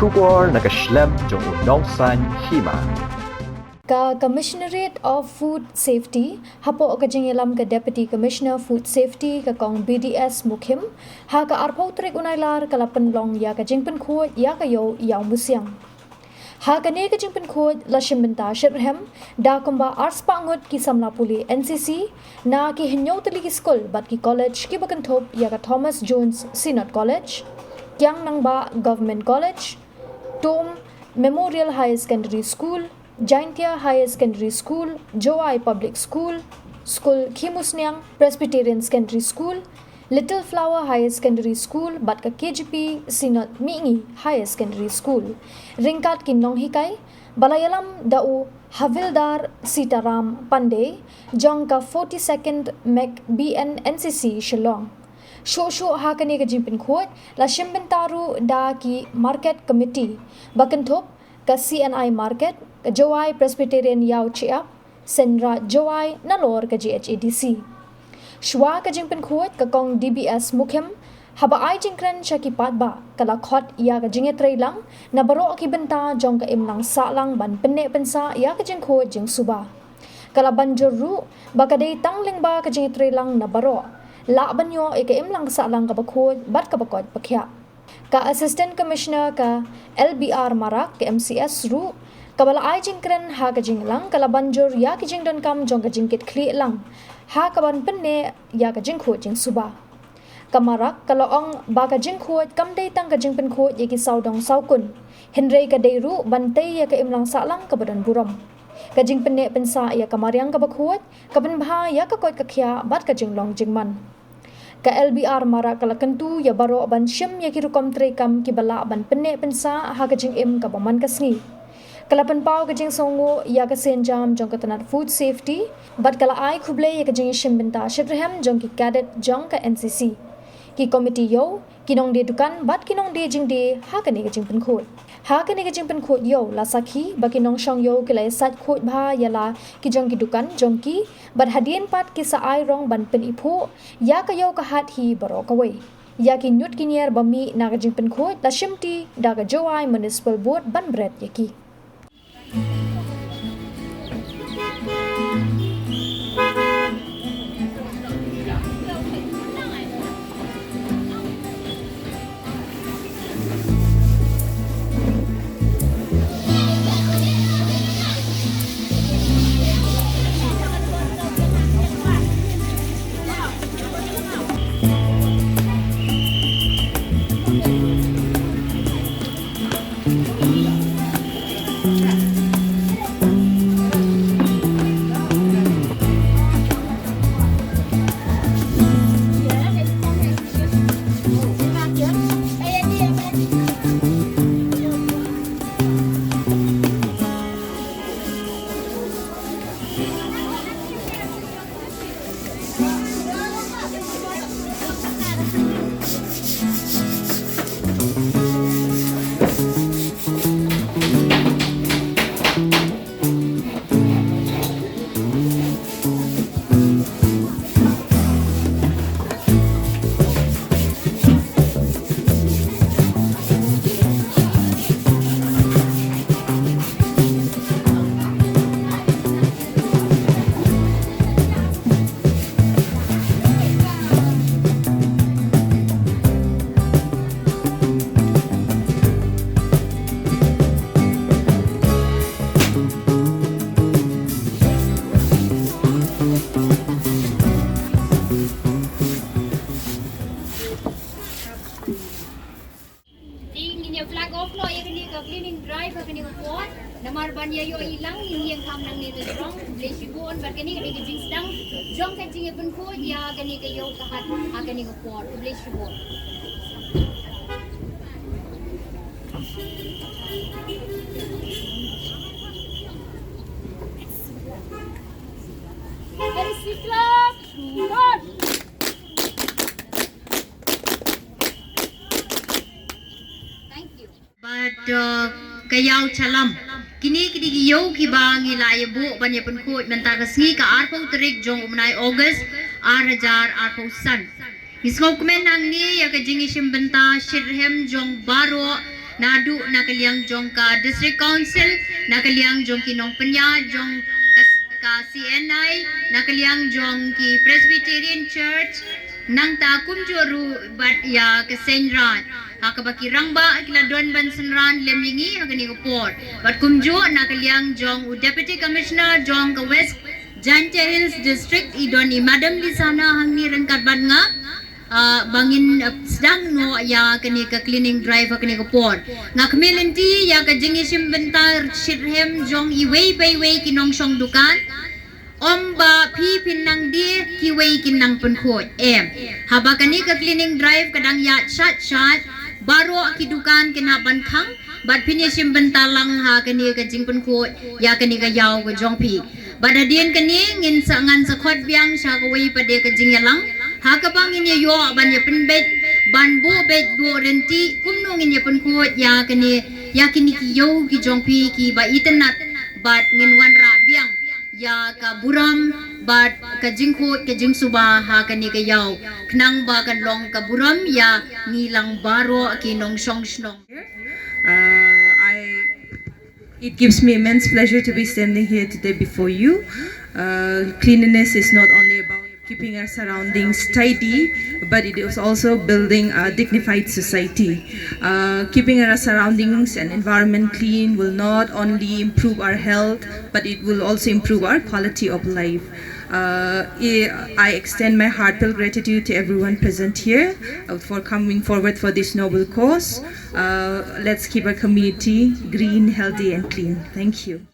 Shubor nakaslem jong unongsan Hima. Ka Commissionerate of Food Safety hapo ka jingilam ka Deputy Commissioner Food Safety ka kong BDS Mukhim ha ka arpau trek unailar kala Pynlong ya ka jingpen Khuid ya ka yo Iawmusiang. Ha ka ne ka jingpen Khuid la Bynta shirhem da kumba ars pangut ki samla puli NCC na ki hinyo tali ki school bat ki college ki bakantop ya ka Thomas Jones Synod College kyang nang ba Government College Tom Memorial High Secondary School Jaintia Higher Secondary School, Joai Public School, School Iawmusiang Presbyterian Secondary School, Little Flower Higher Secondary School, Batka KGP Synod Mingi Higher Secondary School, Ringkat Kinong Hikai, Balayalam Dau Havildar Sitaram Pandey, Jongka 42nd Mek BN NCC Shillong. Shosho hakane ka jimpin Khuid, la Byntaru da ki Market Committee, Bakantop, ka CNI Market, ka Joai Presbyterian Yau Chia, Senra Joai Nalor ka GHADC. Shwa ka jingpen Khuid ka kong DBS Mukhim, haba ay jingkren siya kipat ba, kala khot ya ka jingetray lang, na baro ki Bynta jong ka imlang sa lang ban penne pensa ya ka jing Khuid jing Suba. Kala banjur ru, baka day tangling ba ka jingetray lang na baro, la banyo ika imlang sa lang ka Khuid, bat ka bakod pakya. Ka Assistant Commissioner ka LBR Marak ka MCS ru, kabala ay jingkren ha ka jinglang kala banjur ya ka jing don kam jong ka jingkit kli lang, ha ka ban penne ya ka jing Khuid jing Suba. Kamarak kalaong baka jing Khuid kam day tang ka jingpen Khuid ya ki saudong saukun, henry ka day ru bantay ya ka imlang sa lang ka badan buram. Ka jing penne pensa ya kamaryang ka Khuid, ka banbha ya ka koit ka kya bat ka jinglong jingman. Ka LBR mara kala kentu ya baro ban shim ya kirukom trekam ki bala ban penne pensa ha ka jing im ka baman kasngi. Kala penpau ka jing songo ya ka senjam jong ka Tnad food safety bat kala ai khuble ya ka jing Bynta shirhem jong ki cadet jong ka NCC. Ki committee yo kinong de dukan bat kinong de jing de ha ka ne ka jing pen Khuid. Ha ka ne ka jing pen Khuid yo la sakhi ba kinong shong yo ki lai sat Khuid bha ya la ki jong ki dukan jong ki bat hadien pat ki sa ai rong ban pen ipu ya ka yo ka hat hi baro ka wei. Ya ki nyut kinier bami na ka jing pen Khuid la shimti da ka Joai Municipal Board ban bret ya ki. Namar banya yo ilang ini yang kam nang ni tu strong blesi bon bar kani kani ke jing sedang jong ka jing pen ko ya kani ke yo ka hat kani ko por blesi bon Very sweet love God Thank you But kayaw chalam kini kini yo ki bangi la bu banya pen Khuid menta kasngi ka arpo trik jong umnai August 2000 arpo san Ismo kumen nang ni ya ka jingi Bynta shirhem jong baro nadu nakaliang jong ka district council nakaliang jong kinong penya jong ka CNI nakaliang jong ki Presbyterian Church nang ta kumjoru bat ya ke senran akabaki rangba kiladon ban senran lemlingi hakani ko port bat kumjo nakaliang jong Deputy Commissioner jong ka West Jante Hills District idon i Madam Lisana hangni rengkat ban nga bangin sedang no ya kani ka cleaning drive kani ka port nga kmelenti ya ka jingisim bentar shirhem jong iway by way kinong song dukan omba pi pinang di kiway kinang punkhot haba kani ka cleaning drive kadang ya chat baro akidukan kina bankang bat pinisim bentalang ha kani ka jing punkhot ya kani ka yaw ka jong pi badadian kani ngin sa ngan sa khot biang sha ka way pade ka jing yalang hakapang inya yo banya penbet ban bo bet do renti kumnong inya penkhot ya kini ki yo ki jongpi ki ba Tnad bat ngin wan ra biang ya ka buram bat ka jingkhot ka jing Suba ha kani ka yaw knang ba kan long ka buram ya ngilang baro ki nong song snong. It gives me immense pleasure to be standing here today before you. Cleanliness is not only about keeping our surroundings tidy, but it is also building a dignified society. Keeping our surroundings and environment clean will not only improve our health, but it will also improve our quality of life. I extend my heartfelt gratitude to everyone present here for coming forward for this noble cause. Let's keep our community green, healthy and clean. Thank you.